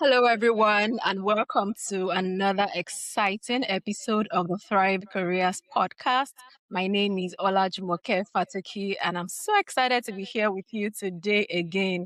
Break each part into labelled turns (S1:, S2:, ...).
S1: Hello, everyone, and welcome to another exciting episode of the Thrive Careers podcast. My name is Olajumoke Fatoki, and I'm so excited to be here with you today again.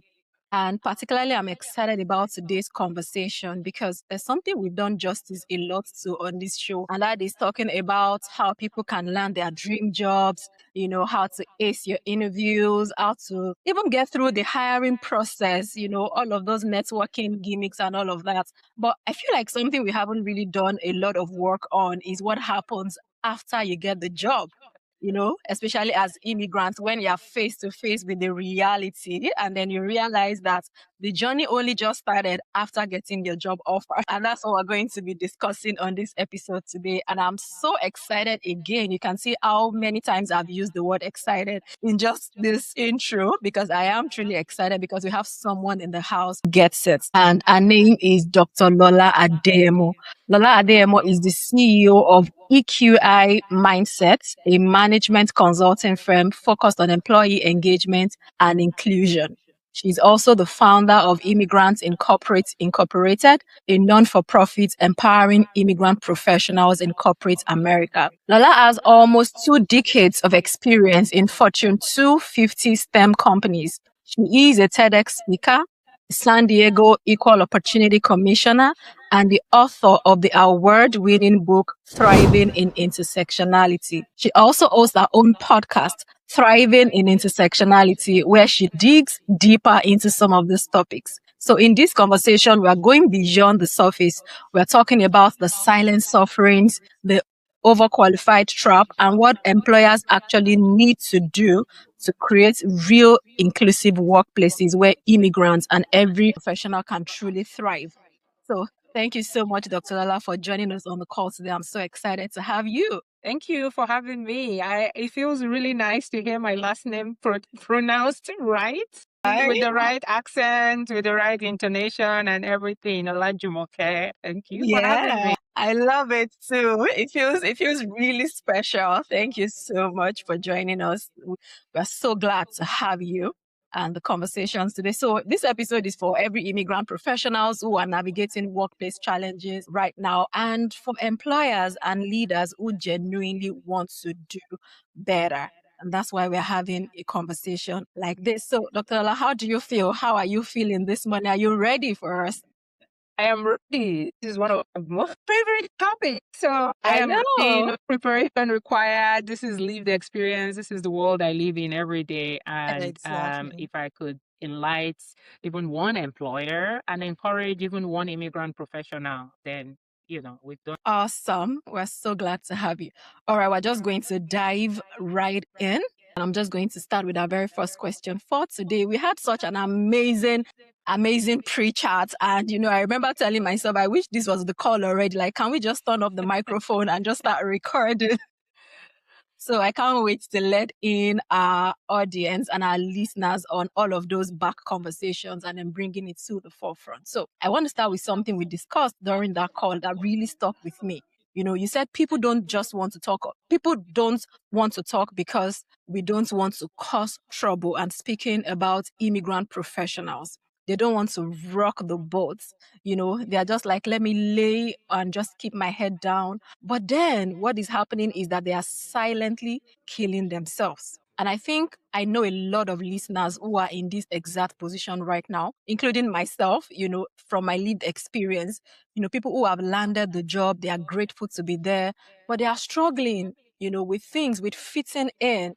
S1: And particularly, I'm excited about today's conversation because there's something we've done justice a lot to on this show, and that is talking about how people can land their dream jobs, how to ace your interviews, how to even get through the hiring process, all of those networking gimmicks and all of that. But I feel like something we haven't really done a lot of work on is what happens after you get the job. Especially as immigrants, when you're face to face with the reality, and then you realize that the journey only just started after getting your job offer. And that's what we're going to be discussing on this episode today. And I'm so excited again. You can see how many times I've used the word excited in just this intro because I am truly excited because we have someone in the house who gets it. And her name is Dr. Lola Adeyemo. Lola Adeyemo is the CEO of EQI Mindset, a management consulting firm focused on employee engagement and inclusion. She's also the founder of Immigrants Incorporated, a non-for-profit empowering immigrant professionals in corporate America. Lola has almost 2 decades of experience in Fortune 250 STEM companies. She is a TEDx speaker, San Diego Equal Opportunity Commissioner, and the author of the award-winning book, Thriving in Intersectionality. She also hosts her own podcast, Thriving in Intersectionality, where she digs deeper into some of these topics. So in this conversation, we are going beyond the surface. We're talking about the silent sufferings, the overqualified trap, and what employers actually need to do to create real inclusive workplaces where immigrants and every professional can truly thrive. So thank you so much, Dr. Lala, for joining us on the call today. I'm so excited to have you.
S2: Thank you for having me. It feels really nice to hear my last name pronounced right, with the right accent, with the right intonation and everything. Olajumoke. Thank you for having me.
S1: I love it too. It feels really special. Thank you so much for joining us. We're so glad to have you and the conversations today. So this episode is for every immigrant professionals who are navigating workplace challenges right now and for employers and leaders who genuinely want to do better. And that's why we're having a conversation like this. So, Dr. Ola, how do you feel? How are you feeling this morning? Are you ready for us?
S2: I am ready. This is one of my most favorite topics. So I am ready. No preparation required. This is lived experience. This is the world I live in every day. And
S1: Exactly.
S2: if I could enlighten even one employer and encourage even one immigrant professional, then we've done.
S1: Awesome. We're so glad to have you. All right, we're just going to dive right in. And I'm just going to start with our very first question for today. We had such an amazing pre-chat. And, I remember telling myself, I wish this was the call already. Like, can we just turn off the microphone and just start recording? So I can't wait to let in our audience and our listeners on all of those back conversations and then bringing it to the forefront. So I want to start with something we discussed during that call that really stuck with me. You said people don't just want to talk. People don't want to talk because we don't want to cause trouble. And speaking about immigrant professionals, they don't want to rock the boat. They're just like, let me lay and just keep my head down. But then what is happening is that they are silently killing themselves. And I think I know a lot of listeners who are in this exact position right now, including myself, from my lived experience, people who have landed the job, they are grateful to be there, but they are struggling, with things, with fitting in,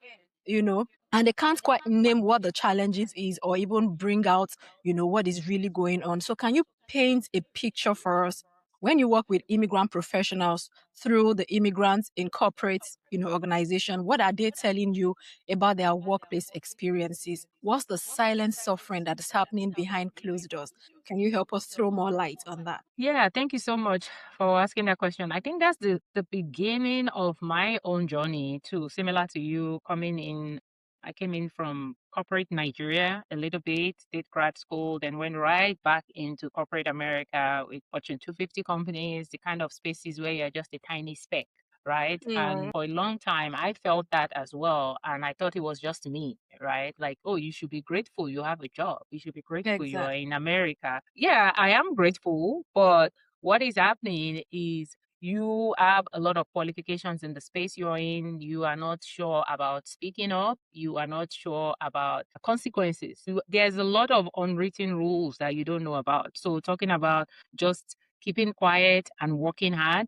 S1: and they can't quite name what the challenges is or even bring out, what is really going on. So can you paint a picture for us when you work with immigrant professionals through the Immigrants Incorporate, organization? What are they telling you about their workplace experiences? What's the silent suffering that is happening behind closed doors? Can you help us throw more light on that?
S2: Yeah, thank you so much for asking that question. I think that's the beginning of my own journey too, similar to you coming in. I came in from corporate Nigeria a little bit, did grad school, then went right back into corporate America with Fortune 250 companies, the kind of spaces where you're just a tiny speck right? And
S1: Mm,
S2: for a long time, I felt that as well. And I thought it was just me, right? Like, oh, you should be grateful you have a job. You should be grateful you are
S1: exactly.
S2: in America. Yeah, I am grateful. But what is happening is you have a lot of qualifications in the space you're in. You are not sure about speaking up. You are not sure about the consequences. There's a lot of unwritten rules that you don't know about. So, talking about just keeping quiet and working hard,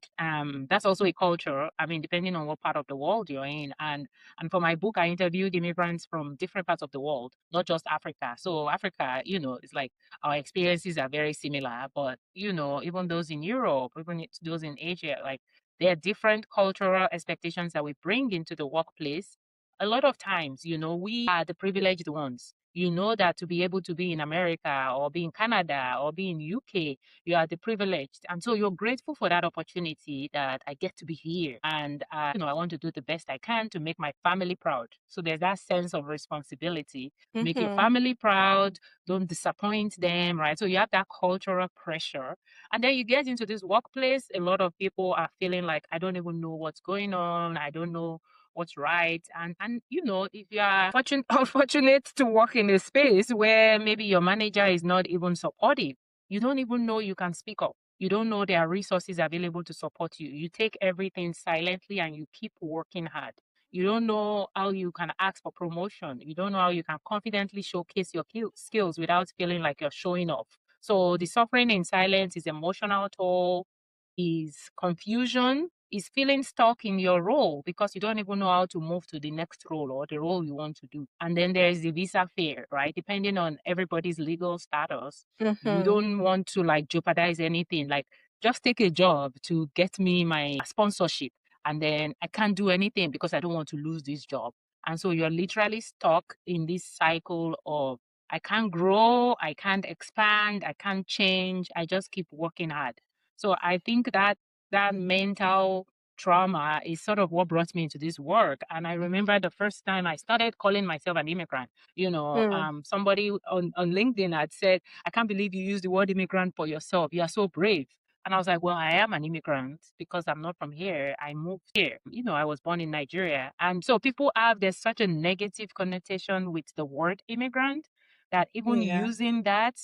S2: that's also a culture. I mean, depending on what part of the world you're in. And for my book, I interviewed immigrants from different parts of the world, not just Africa. So Africa, it's like our experiences are very similar, but even those in Europe, even those in Asia, like there are different cultural expectations that we bring into the workplace. A lot of times, we are the privileged ones. You know that to be able to be in America or be in Canada or be in UK, you are the privileged. And so you're grateful for that opportunity that I get to be here. And, I want to do the best I can to make my family proud. So there's that sense of responsibility. Make your
S1: Mm-hmm.
S2: family proud, don't disappoint them, right? So you have that cultural pressure. And then you get into this workplace, a lot of people are feeling like, I don't even know what's going on. I don't know what's right. And if you are unfortunate to work in a space where maybe your manager is not even supportive, you don't even know you can speak up. You don't know there are resources available to support you. You take everything silently and you keep working hard. You don't know how you can ask for promotion. You don't know how you can confidently showcase your skills without feeling like you're showing off. So the suffering in silence is emotional toll, is confusion, is feeling stuck in your role because you don't even know how to move to the next role or the role you want to do. And then there's the visa fear, right? Depending on everybody's legal status, you
S1: Mm-hmm.
S2: don't want to like jeopardize anything. Like, just take a job to get me my sponsorship, and then I can't do anything because I don't want to lose this job. And so you're literally stuck in this cycle of I can't grow, I can't expand, I can't change. I just keep working hard. So I think that mental trauma is sort of what brought me into this work. And I remember the first time I started calling myself an immigrant.
S1: Mm.
S2: Somebody on LinkedIn had said, I can't believe you use the word immigrant for yourself. You are so brave. And I was like, well, I am an immigrant because I'm not from here. I moved here. I was born in Nigeria. And so there's such a negative connotation with the word immigrant that even
S1: Yeah.
S2: using that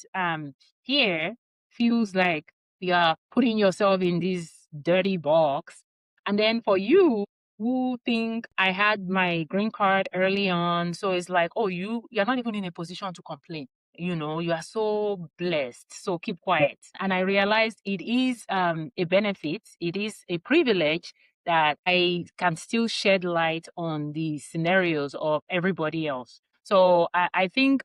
S2: here feels like you're putting yourself in this dirty box. And then for you who think I had my green card early on, so it's like, oh, you're not even in a position to complain. You are so blessed, so keep quiet. And I realized it is a benefit, it is a privilege that I can still shed light on the scenarios of everybody else. So I think,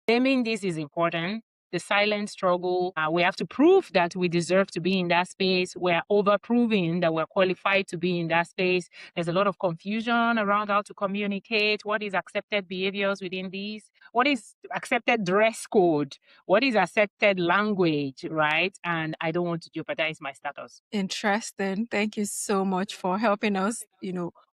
S2: naming this is important. The silent struggle, we have to prove that we deserve to be in that space. We're over proving that we're qualified to be in that space. There's a lot of confusion around how to communicate. What is accepted behaviors within these? What is accepted dress code? What is accepted language, right? And I don't want to jeopardize my status.
S1: Interesting. Thank you so much for helping us,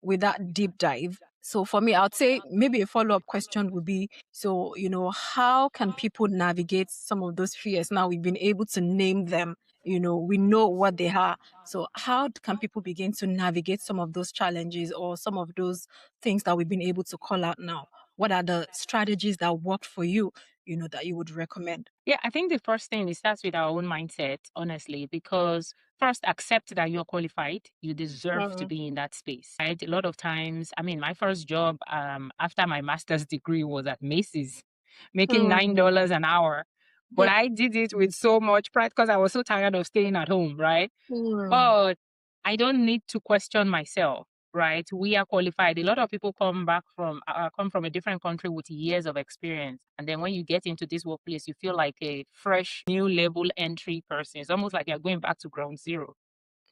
S1: with that deep dive. So for me, I'd say maybe a follow-up question would be, so, how can people navigate some of those fears? Now we've been able to name them, we know what they are. So how can people begin to navigate some of those challenges or some of those things that we've been able to call out now? What are the strategies that worked for you, that you would recommend?
S2: Yeah, I think the first thing, it starts with our own mindset, honestly, because first accept that you're qualified. You deserve to
S1: Mm,
S2: be in that space, right? A lot of times, I mean, my first job after my master's degree was at Macy's, making
S1: mm,
S2: $9 an hour. But I did it with so much pride because I was so tired of staying at home, right?
S1: mm.
S2: But I don't need to question myself, right? We are qualified. A lot of people come from a different country with years of experience, and then when you get into this workplace, you feel like a fresh, new level entry person. It's almost like you're going back to ground zero,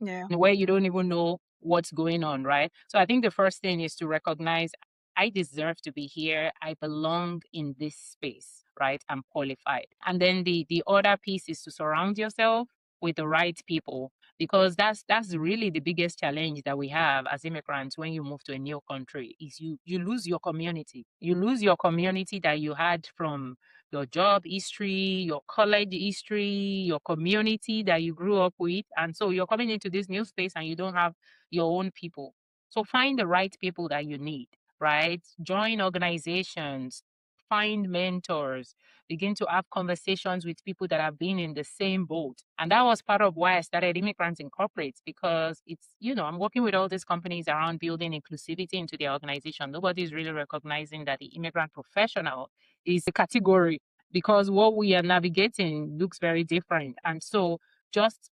S1: Yeah.
S2: where you don't even know what's going on, right? So I think the first thing is to recognize I deserve to be here. I belong in this space, right? I'm qualified. And then the other piece is to surround yourself with the right people, because that's really the biggest challenge that we have as immigrants when you move to a new country is you lose your community. You lose your community that you had from your job history, your college history, your community that you grew up with. And so you're coming into this new space and you don't have your own people. So find the right people that you need, right? Join organizations, find mentors, begin to have conversations with people that have been in the same boat. And that was part of why I started Immigrants Incorporate, because it's, I'm working with all these companies around building inclusivity into their organization. Nobody's really recognizing that the immigrant professional is a category, because what we are navigating looks very different. And so just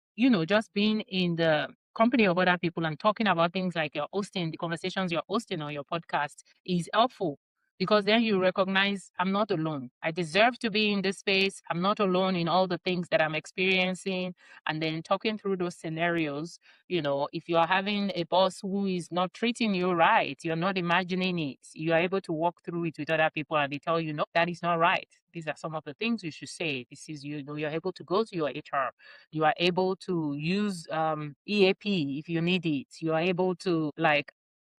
S2: being in the company of other people and talking about things like you're hosting, the conversations you're hosting on your podcast is helpful, because then you recognize I'm not alone. I deserve to be in this space. I'm not alone in all the things that I'm experiencing. And then talking through those scenarios, if you are having a boss who is not treating you right, you're not imagining it, you are able to walk through it with other people and they tell you, no, that is not right. These are some of the things you should say. This is, you're able to go to your HR. You are able to use EAP if you need it. You are able to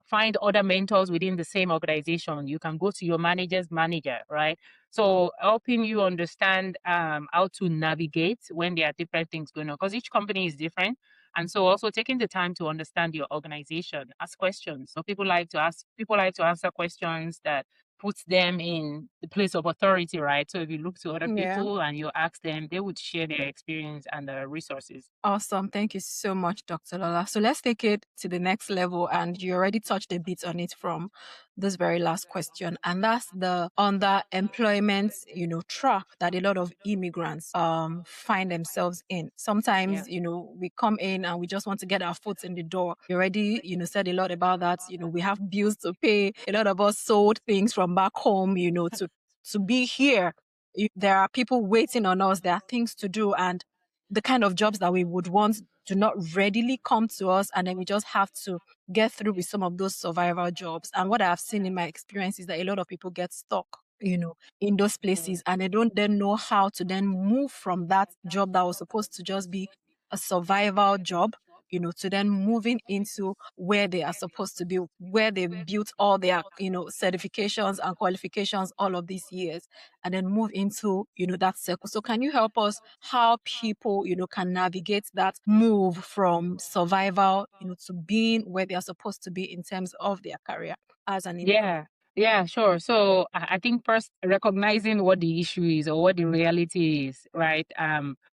S2: find other mentors within the same organization. You can go to your manager's manager, right? So helping you understand how to navigate when there are different things going on, because each company is different. And so also taking the time to understand your organization, ask questions. So people like to answer questions that puts them in the place of authority, right? So if you look to other people and you ask them, they would share their experience and the resources.
S1: Awesome. Thank you so much, Dr. Lola. So let's take it to the next level. And you already touched a bit on it from this very last question. And that's the underemployment, trap that a lot of immigrants find themselves in. Sometimes, we come in and we just want to get our foot in the door. You already, said a lot about that. We have bills to pay. A lot of us sold things from back home, to be here. There are people waiting on us. There are things to do. And the kind of jobs that we would want do not readily come to us, and then we just have to get through with some of those survival jobs. And what I've seen in my experience is that a lot of people get stuck, in those places, and they don't then know how to then move from that job that was supposed to just be a survival job, to then moving into where they are supposed to be, where they've built all their, certifications and qualifications all of these years, and then move into, that circle. So can you help us how people, can navigate that move from survival, to being where they are supposed to be in terms of their career as an immigrant?
S2: Yeah, sure. So I think first recognizing what the issue is or what the reality is, right?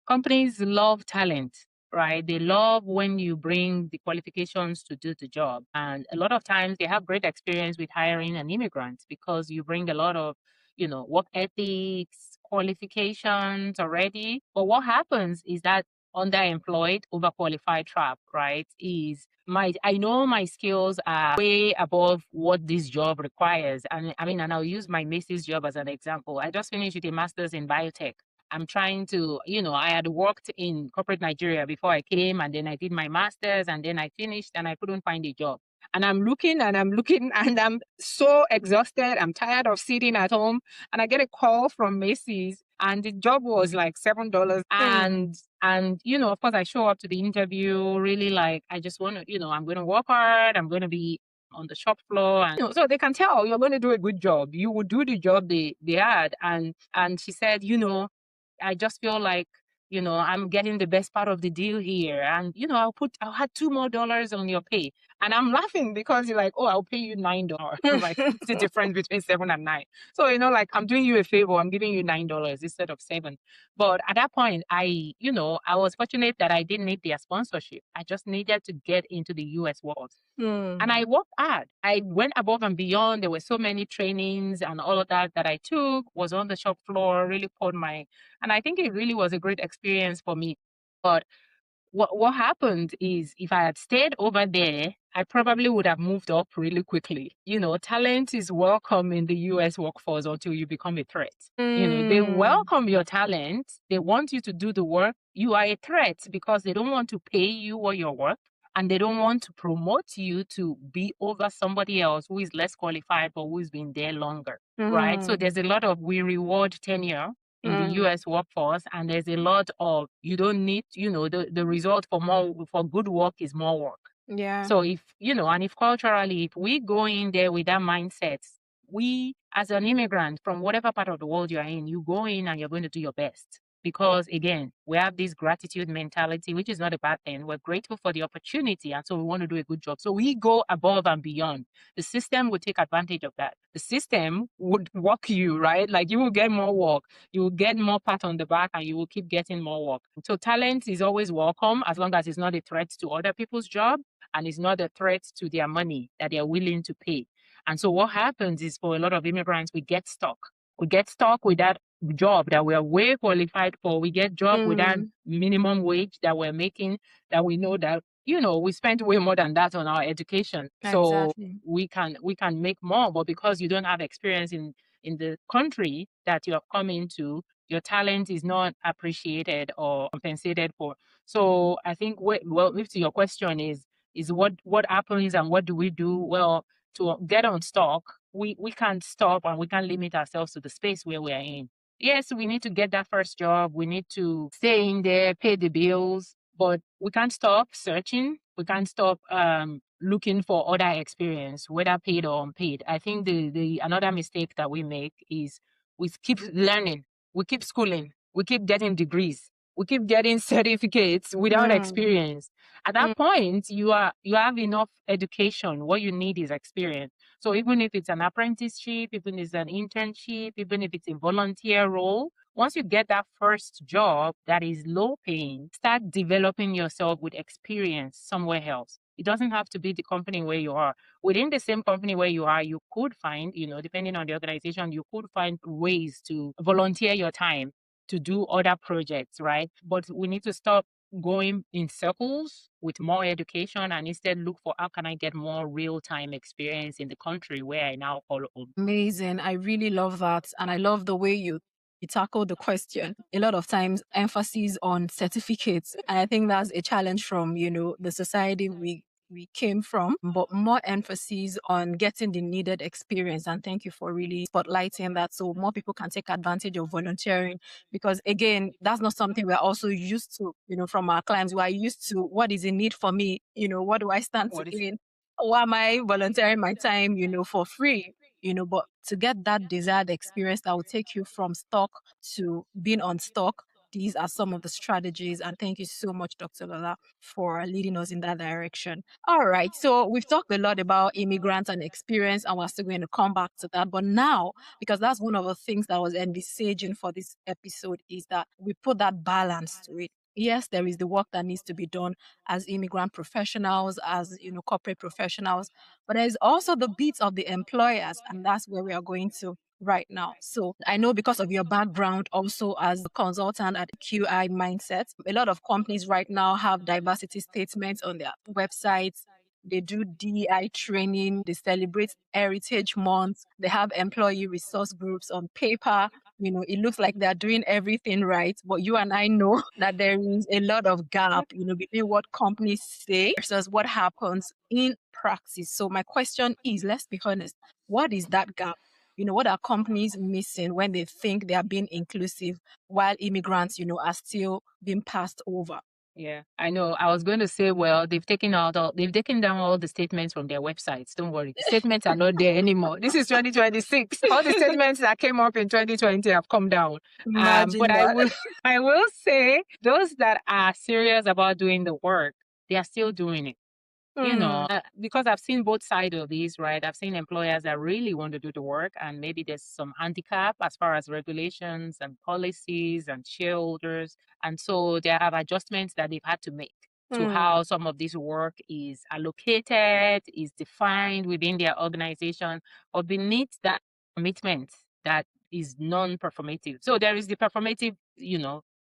S2: Companies love talent, right? They love when you bring the qualifications to do the job. And a lot of times they have great experience with hiring an immigrant because you bring a lot of, work ethics, qualifications already. But what happens is that underemployed, overqualified trap, right? Is I know my skills are way above what this job requires. And and I'll use my Macy's job as an example. I just finished with a master's in biotech. I'm trying to, I had worked in corporate Nigeria before I came, and then I did my master's, and then I finished, and I couldn't find a job. And I'm looking and I'm looking, and I'm so exhausted. I'm tired of sitting at home. And I get a call from Macy's, and the job was like $7. And of course, I show up to the interview really like I just want to, I'm going to work hard. I'm going to be on the shop floor, and so they can tell you're going to do a good job. You will do the job they had. And she said, I just feel like, I'm getting the best part of the deal here. And, I'll add $2 more on your pay. And I'm laughing because you're like, oh, I'll pay you $9. Like, what's the difference between 7 and 9? So, I'm doing you a favor. I'm giving you $9 instead of 7. But at that point, I was fortunate that I didn't need their sponsorship. I just needed to get into the US world. And I worked hard. I went above and beyond. There were so many trainings and all of that I took, was on the shop floor, really and I think it really was a great experience for me. But what happened is if I had stayed over there, I probably would have moved up really quickly. Talent is welcome in the US workforce until you become a threat. They welcome your talent. They want you to do the work. You are a threat because they don't want to pay you or your work. And they don't want to promote you to be over somebody else who is less qualified but who's been there longer, right? So there's a lot of we reward tenure in the US workforce, and there's a lot of you don't need, the result for good work is more work.
S1: Yeah.
S2: So if, and if culturally, if we go in there with that mindset, we, as an immigrant from whatever part of the world you're in, you go in and you're going to do your best. Because again, we have this gratitude mentality, which is not a bad thing. We're grateful for the opportunity, and so we want to do a good job. So we go above and beyond. The system would take advantage of that. The system would work you, right? Like you will get more work, you will get more pat on the back, and you will keep getting more work. So talent is always welcome as long as it's not a threat to other people's job and it's not a threat to their money that they're willing to pay. And so what happens is for a lot of immigrants, we get stuck. We get stuck with that job that we are way qualified for. We get job with that minimum wage that we're making, that we know that, we spent way more than that on our education. So
S1: Exactly.
S2: we can make more, but because you don't have experience in the country that you have come into, your talent is not appreciated or compensated for. So I think, well, if to your question is what happens and what do we do? Well, to get unstuck, we can't stop and we can't limit ourselves to the space where we are in. Yes, we need to get that first job. We need to stay in there, pay the bills, but we can't stop searching. We can't stop looking for other experience, whether paid or unpaid. I think the another mistake that we make is we keep learning, we keep schooling, we keep getting degrees, we keep getting certificates without experience. At that point, you have enough education. What you need is experience. So even if it's an apprenticeship, even if it's an internship, even if it's a volunteer role, once you get that first job that is low paying, start developing yourself with experience somewhere else. It doesn't have to be the company where you are. Within the same company where you are, you could find, depending on the organization, you could find ways to volunteer your time to do other projects, right? But we need to stop going in circles with more education and instead look for how can I get more real-time experience in the country where I now call home.
S1: Amazing. I really love that. And I love the way you tackle the question. A lot of times emphasis on certificates. And I think that's a challenge from, the society we came from, but more emphasis on getting the needed experience. And thank you for really spotlighting that so more people can take advantage of volunteering. Because again, that's not something we're also used to, from our clients. We are used to what is in need for me, what do I stand to gain? Why am I volunteering my time, for free? But to get that desired experience that will take you from stock to being on stock, these are some of the strategies. And thank you so much, Dr. Lola, for leading us in that direction. All right. So we've talked a lot about immigrants and experience, and we're still going to come back to that. But now, because that's one of the things that I was envisaging for this episode, is that we put that balance to it. Yes, there is the work that needs to be done as immigrant professionals, as corporate professionals, but there's also the beats of the employers, and that's where we are going to right now. So I know because of your background also as a consultant at QI Mindset, a lot of companies right now have diversity statements on their websites. They do DEI training, they celebrate Heritage Month, they have employee resource groups on paper. It looks like they're doing everything right, but you and I know that there is a lot of gap, between what companies say versus what happens in practice. So my question is, let's be honest, what is that gap? What are companies missing when they think they are being inclusive while immigrants, are still being passed over?
S2: Yeah, I know. I was going to say, well, they've taken down all the statements from their websites. Don't worry. The statements are not there anymore. This is 2026. All the statements that came up in 2020 have come down.
S1: Imagine
S2: But I
S1: that.
S2: will I will say those that are serious about doing the work, they are still doing it. Because I've seen both sides of these, right? I've seen employers that really want to do the work, and maybe there's some handicap as far as regulations and policies and shareholders. And so they have adjustments that they've had to make to how some of this work is allocated, is defined within their organization, or beneath that commitment that is non-performative. So there is the performative,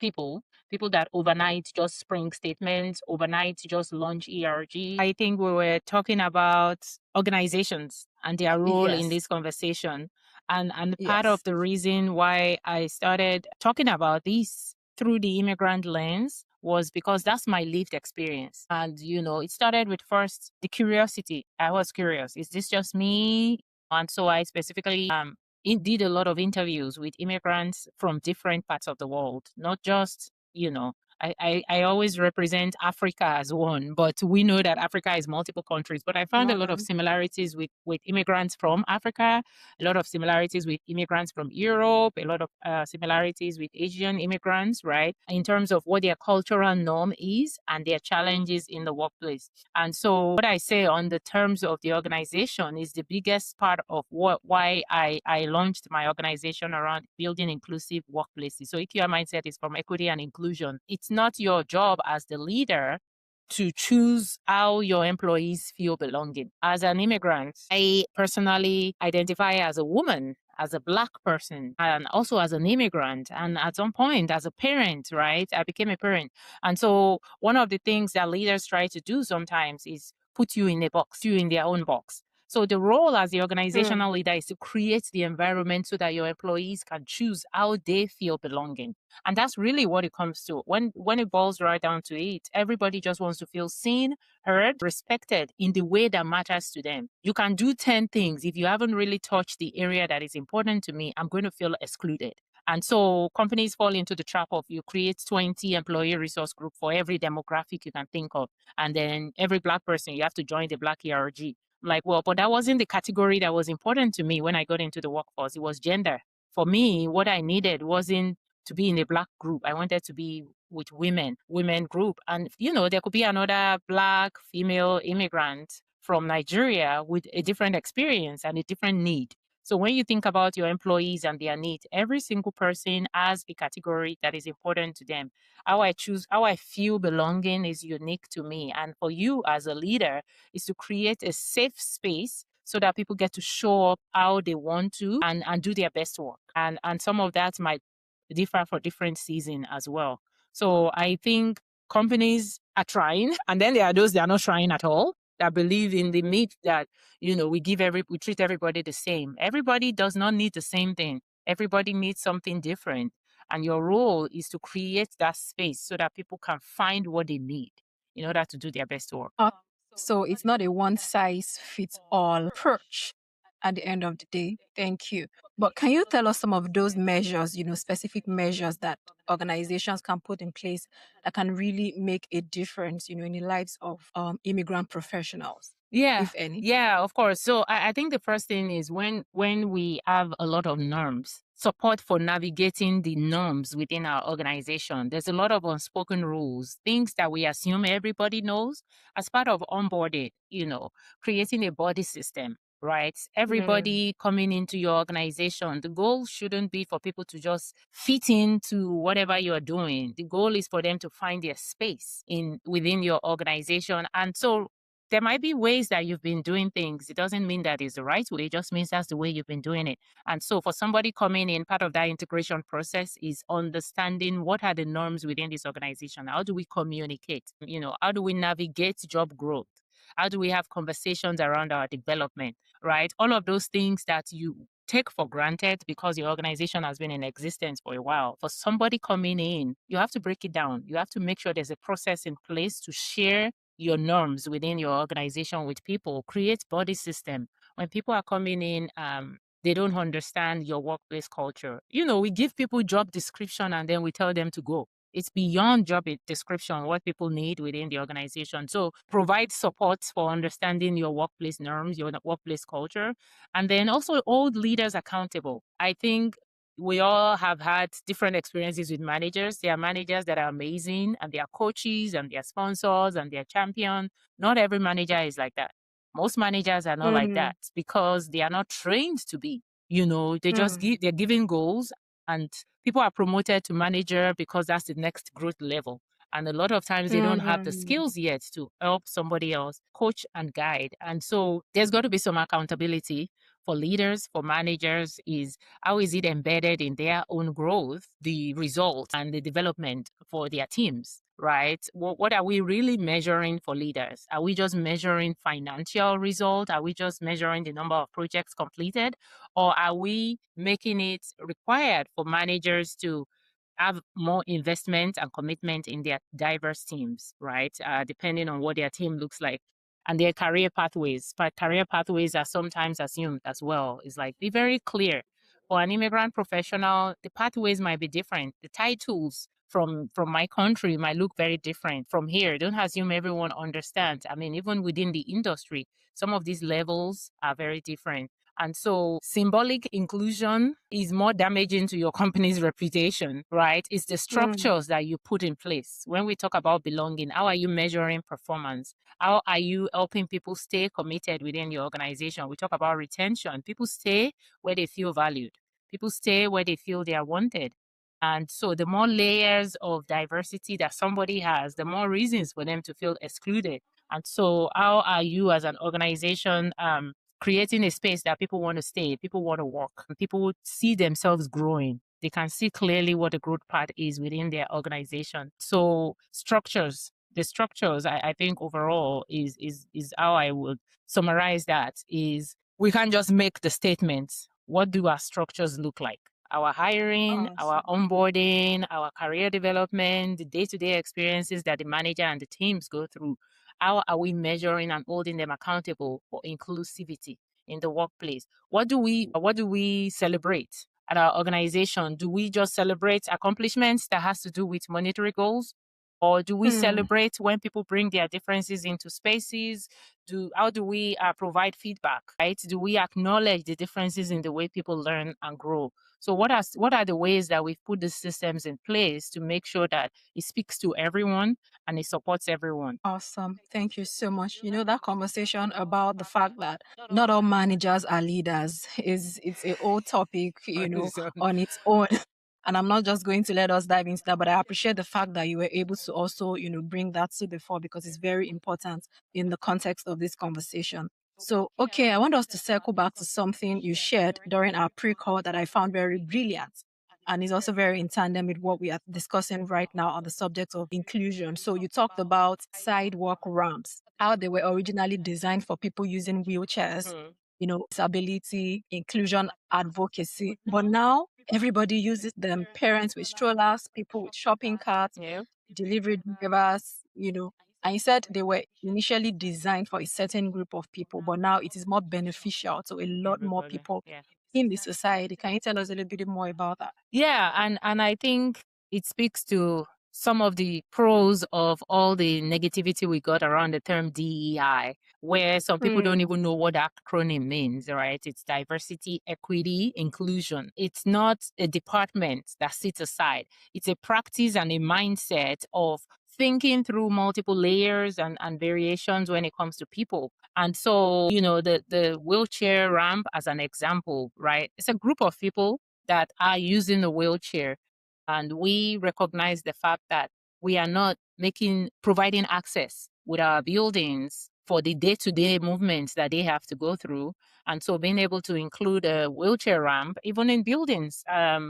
S2: people that overnight just spring statements, overnight just launch ERG. I think we were talking about organizations and their role in
S1: Yes.
S2: this conversation. And part of the reason why I started talking about this through the immigrant lens was because that's my lived experience. And, it started with first the curiosity. I was curious. Is this just me? And so I specifically did a lot of interviews with immigrants from different parts of the world, not just I always represent Africa as one, but we know that Africa is multiple countries. But I found a lot of similarities with immigrants from Africa, a lot of similarities with immigrants from Europe, a lot of similarities with Asian immigrants, right? In terms of what their cultural norm is and their challenges in the workplace. And so what I say on the terms of the organization is the biggest part of why I launched my organization around building inclusive workplaces. So EQI mindset is from equity and inclusion. It's not your job as the leader to choose how your employees feel belonging. As an immigrant, I personally identify as a woman, as a Black person, and also as an immigrant. And at some point, as a parent, right? I became a parent. And so one of the things that leaders try to do sometimes is put you in a box, you in their own box. So the role as the organizational leader is to create the environment so that your employees can choose how they feel belonging. And that's really what it comes to. When it boils right down to it, everybody just wants to feel seen, heard, respected in the way that matters to them. You can do 10 things. If you haven't really touched the area that is important to me, I'm going to feel excluded. And so companies fall into the trap of you create 20 employee resource group for every demographic you can think of. And then every Black person, you have to join the Black ERG. I'm like, well, but that wasn't the category that was important to me when I got into the workforce. It was gender. For me, what I needed wasn't to be in a Black group. I wanted to be with women group. And, there could be another Black female immigrant from Nigeria with a different experience and a different need. So when you think about your employees and their needs, every single person has a category that is important to them. How I feel belonging is unique to me. And for you as a leader is to create a safe space so that people get to show up how they want to and do their best work. And some of that might differ for different season as well. So I think companies are trying, and then there are those that are not trying at all, that believe in the myth that, we treat everybody the same. Everybody does not need the same thing. Everybody needs something different. And your role is to create that space so that people can find what they need in order to do their best work.
S1: So it's not a one size fits all approach at the end of the day. Thank you. But can you tell us some of those measures, specific measures that organizations can put in place that can really make a difference, in the lives of immigrant professionals,
S2: Yeah,
S1: if any?
S2: yeah, of course. So I think the first thing is when we have a lot of norms, support for navigating the norms within our organization. There's a lot of unspoken rules, things that we assume everybody knows as part of onboarding, creating a body system, right? Everybody coming into your organization, the goal shouldn't be for people to just fit into whatever you're doing. The goal is for them to find their space within your organization. And so there might be ways that you've been doing things. It doesn't mean that is the right way. It just means that's the way you've been doing it. And so for somebody coming in, part of that integration process is understanding what are the norms within this organization. How do we communicate? How do we navigate job growth? How do we have conversations around our development, right? All of those things that you take for granted because your organization has been in existence for a while. For somebody coming in, you have to break it down. You have to make sure there's a process in place to share your norms within your organization with people. Create body system. When people are coming in, they don't understand your workplace culture. We give people job description and then we tell them to go. It's beyond job description, what people need within the organization. So provide support for understanding your workplace norms, your workplace culture, and then also hold leaders accountable. I think we all have had different experiences with managers. There are managers that are amazing and they are coaches and they are sponsors and they are champions. Not every manager is like that. Most managers are not like that because they are not trained to be. They're giving goals and people are promoted to manager because that's the next growth level. And a lot of times they don't have the skills yet to help somebody else coach and guide. And so there's got to be some accountability for leaders, for managers. Is how is it embedded in their own growth, the results and the development for their teams, right? What are we really measuring for leaders? Are we just measuring financial result? Are we just measuring the number of projects completed? Or are we making it required for managers to have more investment and commitment in their diverse teams, right? Depending on what their team looks like and their career pathways. But career pathways are sometimes assumed as well. It's like, be very clear. For an immigrant professional, the pathways might be different. The titles from my country might look very different from here. Don't assume everyone understands. I mean, even within the industry, some of these levels are very different. And so symbolic inclusion is more damaging to your company's reputation, right? It's the structures that you put in place. When we talk about belonging, how are you measuring performance? How are you helping people stay committed within your organization? We talk about retention. People stay where they feel valued. People stay where they feel they are wanted. And so the more layers of diversity that somebody has, the more reasons for them to feel excluded. And so how are you as an organization creating a space that people want to stay, people want to work, and people see themselves growing? They can see clearly what the growth path is within their organization. So the structures, I think overall is how I would summarize that. Is we can't just make the statements. What do our structures look like? Our hiring, our onboarding, our career development, the day-to-day experiences that the manager and the teams go through. How are we measuring and holding them accountable for inclusivity in the workplace? What do we celebrate at our organization? Do we just celebrate accomplishments that has to do with monetary goals? Or do we celebrate when people bring their differences into spaces? How do we provide feedback, right? Do we acknowledge the differences in the way people learn and grow? So what are the ways that we've put the systems in place to make sure that it speaks to everyone and it supports everyone?
S1: Awesome. Thank you so much. You know, that conversation about the fact that not all managers are leaders it's a whole topic, you know, on its own. And I'm not just going to let us dive into that, but I appreciate the fact that you were able to also, you know, bring that to the fore because it's very important in the context of this conversation. So, okay, I want us to circle back to something you shared during our pre-call that I found very brilliant. And is also very in tandem with what we are discussing right now on the subject of inclusion. So you talked about sidewalk ramps, how they were originally designed for people using wheelchairs, you know, disability, inclusion advocacy. But now everybody uses them, parents with strollers, people with shopping carts,
S2: Yeah.
S1: delivery drivers, you know. And you said they were initially designed for a certain group of people, but now it is more beneficial to a lot more
S2: Everybody.
S1: people
S2: Yeah.
S1: in the society. Can you tell us a little bit more about that?
S2: Yeah, and I think it speaks to some of the pros of all the negativity we got around the term DEI, where some people don't even know what that acronym means, right? It's diversity, equity, inclusion. It's not a department that sits aside. It's a practice and a mindset of thinking through multiple layers and variations when it comes to people. And so, you know, the wheelchair ramp as an example, right? It's a group of people that are using a wheelchair. And we recognize the fact that we are not providing access with our buildings for the day-to-day movements that they have to go through. And so being able to include a wheelchair ramp, even in buildings,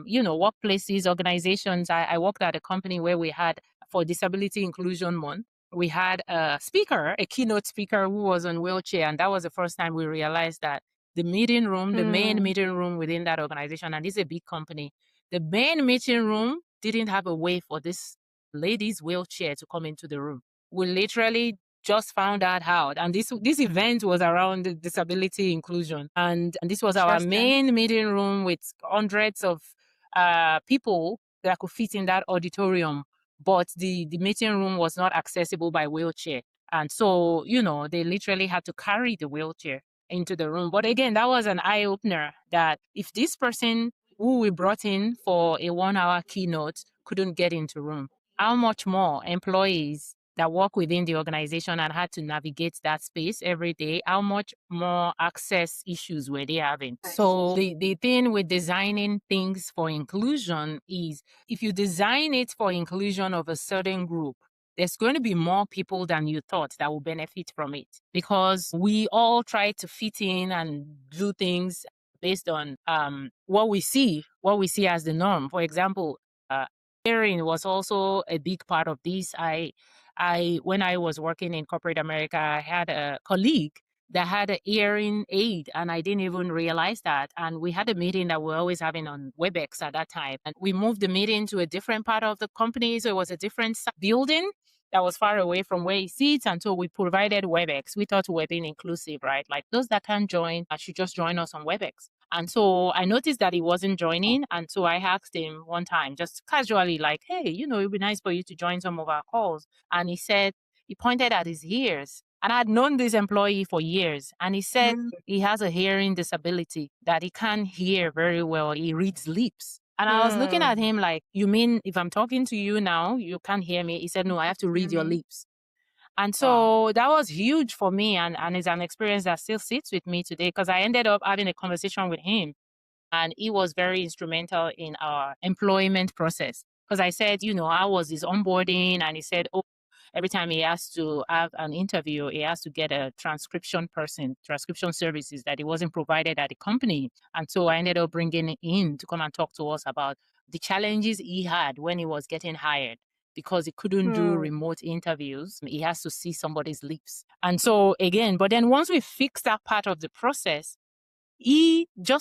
S2: you know, workplaces, organizations. I worked at a company where we had, for Disability Inclusion Month, we had a speaker, a keynote speaker who was on wheelchair. And that was the first time we realized that the meeting room, the main meeting room within that organization, and this is a big company, the main meeting room didn't have a way for this lady's wheelchair to come into the room. We literally just found out how. And this event was around disability inclusion. And this was our main meeting room with hundreds of people that could fit in that auditorium. But the meeting room was not accessible by wheelchair. And so, you know, they literally had to carry the wheelchair into the room. But again, that was an eye opener that if this person who we brought in for a 1 hour keynote couldn't get into room, how much more employees that work within the organization and had to navigate that space every day, how much more access issues were they having? So the thing with designing things for inclusion is if you design it for inclusion of a certain group, there's going to be more people than you thought that will benefit from it because we all try to fit in and do things based on what we see as the norm. For example, hearing was also a big part of this. When I was working in corporate America, I had a colleague that had a hearing aid and I didn't even realize that. And we had a meeting that we're always having on WebEx at that time. And we moved the meeting to a different part of the company. So it was a different building that was far away from where he sits. And so we provided WebEx. We thought we were being inclusive, right? Like those that can't join should just join us on WebEx. And so I noticed that he wasn't joining. And so I asked him one time, just casually, like, hey, it'd be nice for you to join some of our calls. And he said, he pointed at his ears. And I'd known this employee for years. And he said he has a hearing disability, that he can't hear very well. He reads lips. And I was looking at him like, you mean if I'm talking to you now, you can't hear me? He said, no, I have to read your lips. And so that was huge for me. And it's an experience that still sits with me today, because I ended up having a conversation with him. And he was very instrumental in our employment process. Because I said, I was his onboarding. And he said, oh, every time he has to have an interview, he has to get a transcription services that he wasn't provided at the company. And so I ended up bringing him in to come and talk to us about the challenges he had when he was getting hired, because he couldn't do remote interviews. He has to see somebody's lips. And so again, but then once we fix that part of the process,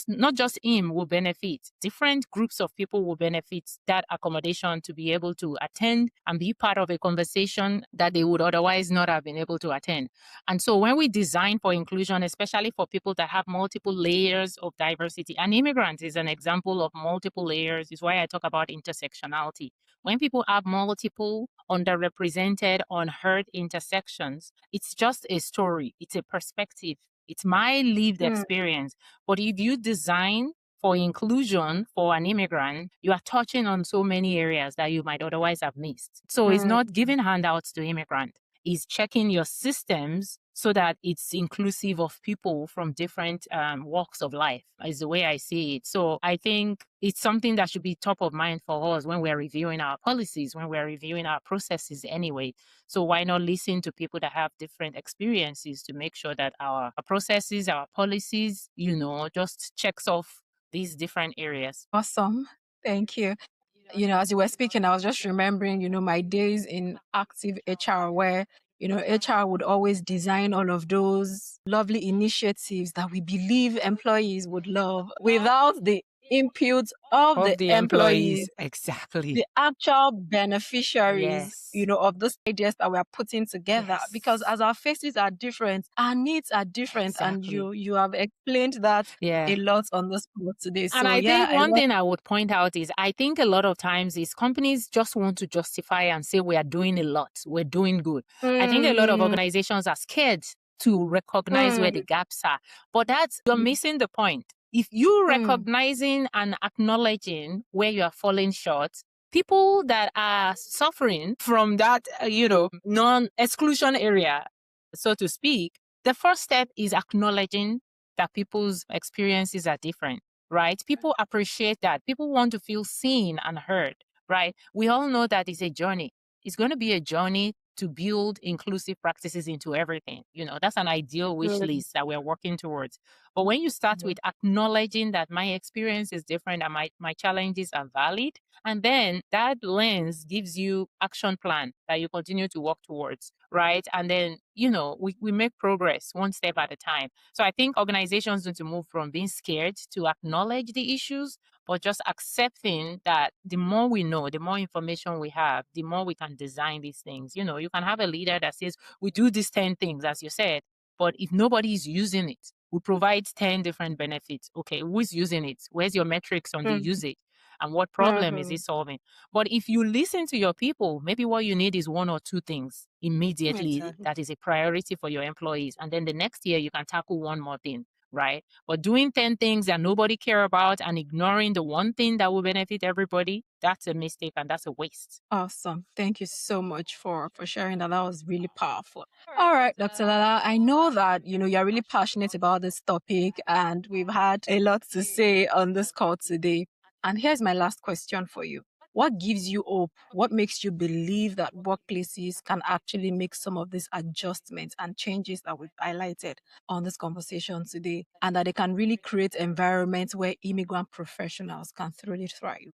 S2: not just him will benefit. Different groups of people will benefit that accommodation to be able to attend and be part of a conversation that they would otherwise not have been able to attend. And so when we design for inclusion, especially for people that have multiple layers of diversity, and immigrants is an example of multiple layers, is why I talk about intersectionality. When people have multiple underrepresented, unheard intersections, it's just a story, it's a perspective. It's my lived experience. But if you design for inclusion for an immigrant, you are touching on so many areas that you might otherwise have missed. So it's not giving handouts to immigrant. It's checking your systems so that it's inclusive of people from different walks of life, is the way I see it. So I think it's something that should be top of mind for us when we're reviewing our policies, when we're reviewing our processes anyway. So why not listen to people that have different experiences to make sure that our processes, our policies, just checks off these different areas.
S1: Awesome. Thank you. As you were speaking, I was just remembering, my days in active HR where, HR would always design all of those lovely initiatives that we believe employees would love without the input of the employees,
S2: Exactly.
S1: the actual beneficiaries,
S2: Yes.
S1: of those ideas that we're putting together.
S2: Yes.
S1: Because as our faces are different, our needs are different. And
S2: Exactly.
S1: you have explained that
S2: Yeah.
S1: a lot on this pod today.
S2: And I think one thing I would point out is I think a lot of times is companies just want to justify and say we are doing a lot, we're doing good. I think a lot of organizations are scared to recognize where the gaps are. But you're missing the point. If you recognizing and acknowledging where you are falling short, people that are suffering from that, non-exclusion area, so to speak, the first step is acknowledging that people's experiences are different, right? People appreciate that. People want to feel seen and heard, right? We all know that it's a journey. It's going to be a journey to build inclusive practices into everything. That's an ideal wish list that we're working towards. But when you start with acknowledging that my experience is different and my challenges are valid, and then that lens gives you action plan that you continue to work towards, right? And then, we make progress one step at a time. So I think organizations need to move from being scared to acknowledge the issues, but just accepting that the more we know, the more information we have, the more we can design these things. You can have a leader that says, we do these 10 things, as you said, but if nobody is using it, we provide 10 different benefits. Okay, who's using it? Where's your metrics on the usage? And what problem is it solving? But if you listen to your people, maybe what you need is one or two things immediately that is a priority for your employees. And then the next year you can tackle one more thing, right? But doing 10 things that nobody care about and ignoring the one thing that will benefit everybody, that's a mistake and that's a waste.
S1: Awesome. Thank you so much for sharing that. That was really powerful. All right, Dr. Lala, I know that, you're really passionate about this topic and we've had a lot to say on this call today. And here's my last question for you. What gives you hope? What makes you believe that workplaces can actually make some of these adjustments and changes that we've highlighted on this conversation today, and that they can really create environments where immigrant professionals can truly thrive?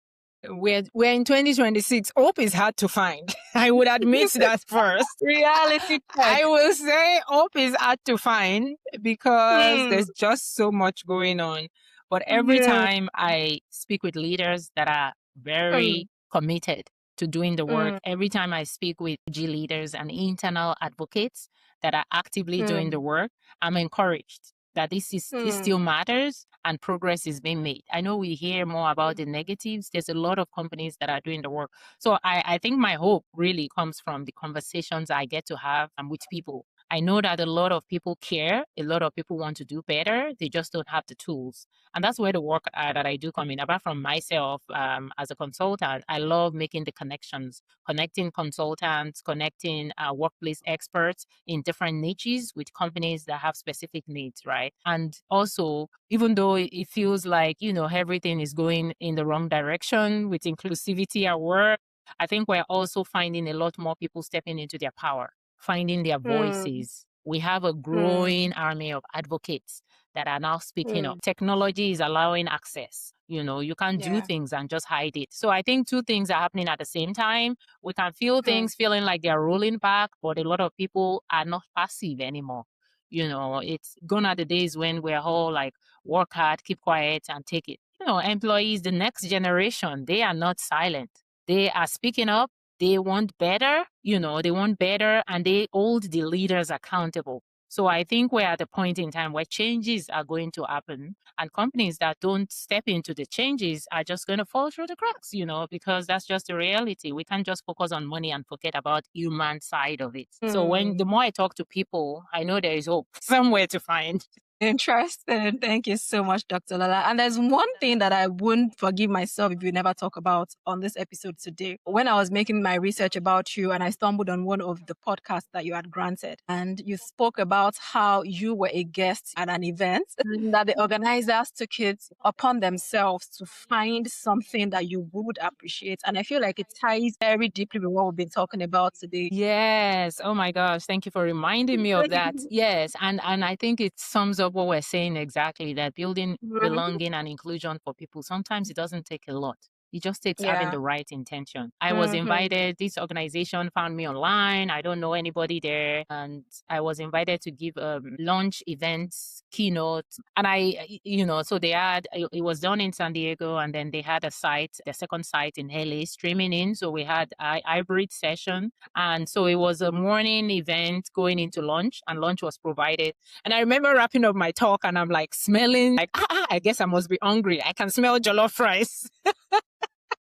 S2: We're in 2026. Hope is hard to find. I would admit that first.
S1: Reality check.
S2: I will say hope is hard to find because there's just so much going on. But every time I speak with leaders that are very committed to doing the work, every time I speak with G leaders and internal advocates that are actively doing the work, I'm encouraged. that this still matters and progress is being made. I know we hear more about the negatives. There's a lot of companies that are doing the work. So I think my hope really comes from the conversations I get to have with people. I know that a lot of people care. A lot of people want to do better. They just don't have the tools. And that's where the work that I do come in. Apart from myself as a consultant, I love making the connections, connecting consultants, connecting workplace experts in different niches with companies that have specific needs, right? And also, even though it feels like, everything is going in the wrong direction with inclusivity at work, I think we're also finding a lot more people stepping into their power, finding their voices. We have a growing army of advocates that are now speaking up. Technology is allowing access. You can't do things and just hide it. So I think two things are happening at the same time. We can feel things feeling like they're rolling back, but a lot of people are not passive anymore. It's gone are the days when we're all like, work hard, keep quiet, and take it. Employees, the next generation, they are not silent. They are speaking up. They want better, they want better, and they hold the leaders accountable. So I think we're at a point in time where changes are going to happen, and companies that don't step into the changes are just going to fall through the cracks, because that's just the reality. We can't just focus on money and forget about human side of it. So the more I talk to people, I know there is hope somewhere to find.
S1: Interesting. Thank you so much, Dr. Lola. And there's one thing that I wouldn't forgive myself if you never talk about on this episode today. When I was making my research about you and I stumbled on one of the podcasts that you had granted, and you spoke about how you were a guest at an event and that the organizers took it upon themselves to find something that you would appreciate. And I feel like it ties very deeply with what we've been talking about today.
S2: Yes. Oh my gosh. Thank you for reminding me of that. Yes. And I think it sums up what we're saying exactly, that building belonging and inclusion for people, sometimes it doesn't take a lot. It just takes having the right intention. I was invited, this organization found me online. I don't know anybody there. And I was invited to give a launch events, keynote. And so they had, it was done in San Diego, and then they had a site, the second site in LA streaming in. So we had a hybrid session. And so it was a morning event going into lunch, and lunch was provided. And I remember wrapping up my talk, and I'm like smelling like, I guess I must be hungry. I can smell jollof rice.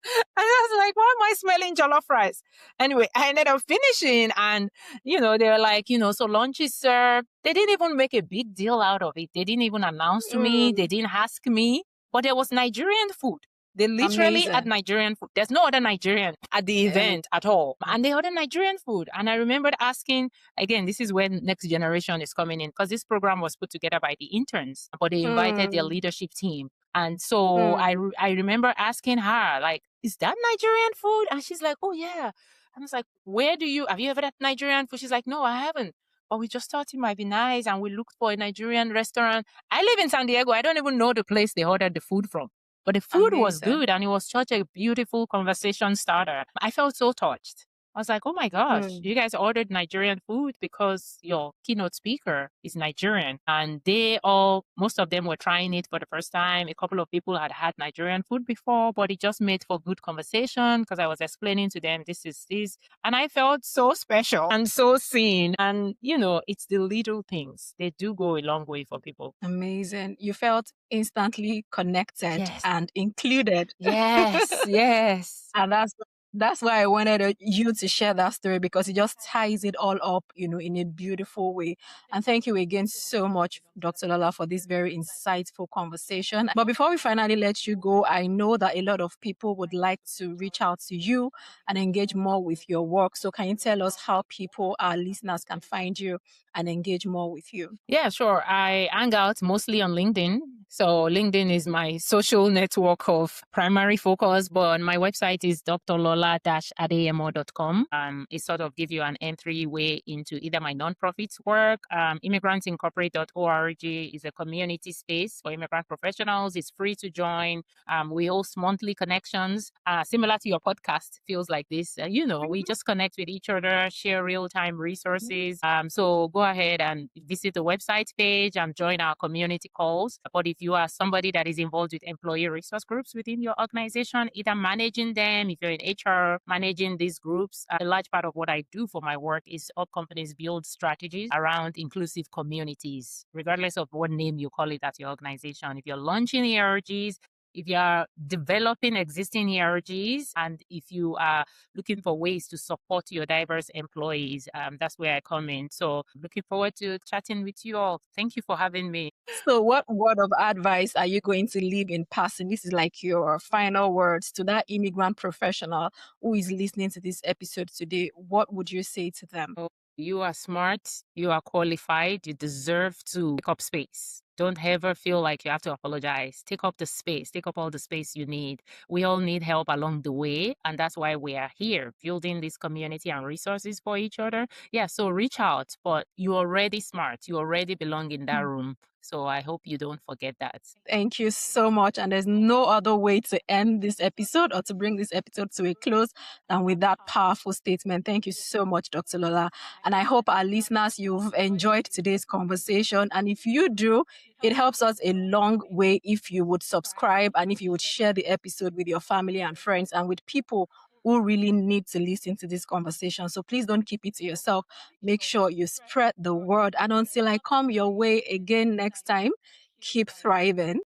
S2: I was like, why am I smelling jollof rice? Anyway, I ended up finishing, and, they were like, so lunch is served. They didn't even make a big deal out of it. They didn't even announce to me. They didn't ask me, but there was Nigerian food. They literally had Nigerian food. There's no other Nigerian at the event at all. And they ordered Nigerian food. And I remembered asking, again, this is when next generation is coming in, because this program was put together by the interns, but they invited their leadership team. And so I remember asking her, like, is that Nigerian food? And she's like, oh, yeah. I was like, have you ever had Nigerian food? She's like, no, I haven't. But we just thought it might be nice. And we looked for a Nigerian restaurant. I live in San Diego. I don't even know the place they ordered the food from. But the food was good, and it was such a beautiful conversation starter. I felt so touched. I was like, oh my gosh, you guys ordered Nigerian food because your keynote speaker is Nigerian. And most of them were trying it for the first time. A couple of people had had Nigerian food before, but it just made for good conversation because I was explaining to them, this is this. And I felt so special and so seen. And, it's the little things. They do go a long way for people.
S1: Amazing. You felt instantly connected and included.
S2: Yes, yes.
S1: And that's why I wanted you to share that story, because it just ties it all up, in a beautiful way. And thank you again so much, Dr. Lola, for this very insightful conversation. But before we finally let you go, I know that a lot of people would like to reach out to you and engage more with your work. So can you tell us how people, our listeners, can find you and engage more with you?
S2: Yeah, sure. I hang out mostly on LinkedIn. So LinkedIn is my social network of primary focus, but my website is drlola-adeyemo.com. It sort of gives you an entry way into either my nonprofit work. Immigrantsincorporate.org is a community space for immigrant professionals. It's free to join. We host monthly connections, similar to your podcast, feels like this. We just connect with each other, share real-time resources. So go ahead and visit the website page and join our community calls. But if you are somebody that is involved with employee resource groups within your organization, either managing them, if you're in HR, managing these groups, a large part of what I do for my work is help companies build strategies around inclusive communities, regardless of what name you call it at your organization. If you're launching ERGs, if you are developing existing ERGs, and if you are looking for ways to support your diverse employees, that's where I come in. So looking forward to chatting with you all. Thank you for having me.
S1: So, what word of advice are you going to leave in passing? This is like your final words to that immigrant professional who is listening to this episode today. What would you say to them?
S2: Oh, you are smart, you are qualified, you deserve to take up space. Don't ever feel like you have to apologize. Take up the space, take up all the space you need. We all need help along the way, and that's why we are here, building this community and resources for each other. Yeah, so reach out, but you're already smart, you already belong in that room. So I hope you don't forget that.
S1: Thank you so much. And there's no other way to end this episode or to bring this episode to a close than with that powerful statement. Thank you so much, Dr. Lola. And I hope our listeners, you've enjoyed today's conversation. And if you do, it helps us a long way if you would subscribe and if you would share the episode with your family and friends and with people who really need to listen to this conversation. So please don't keep it to yourself. Make sure you spread the word. And until I come your way again next time, keep thriving.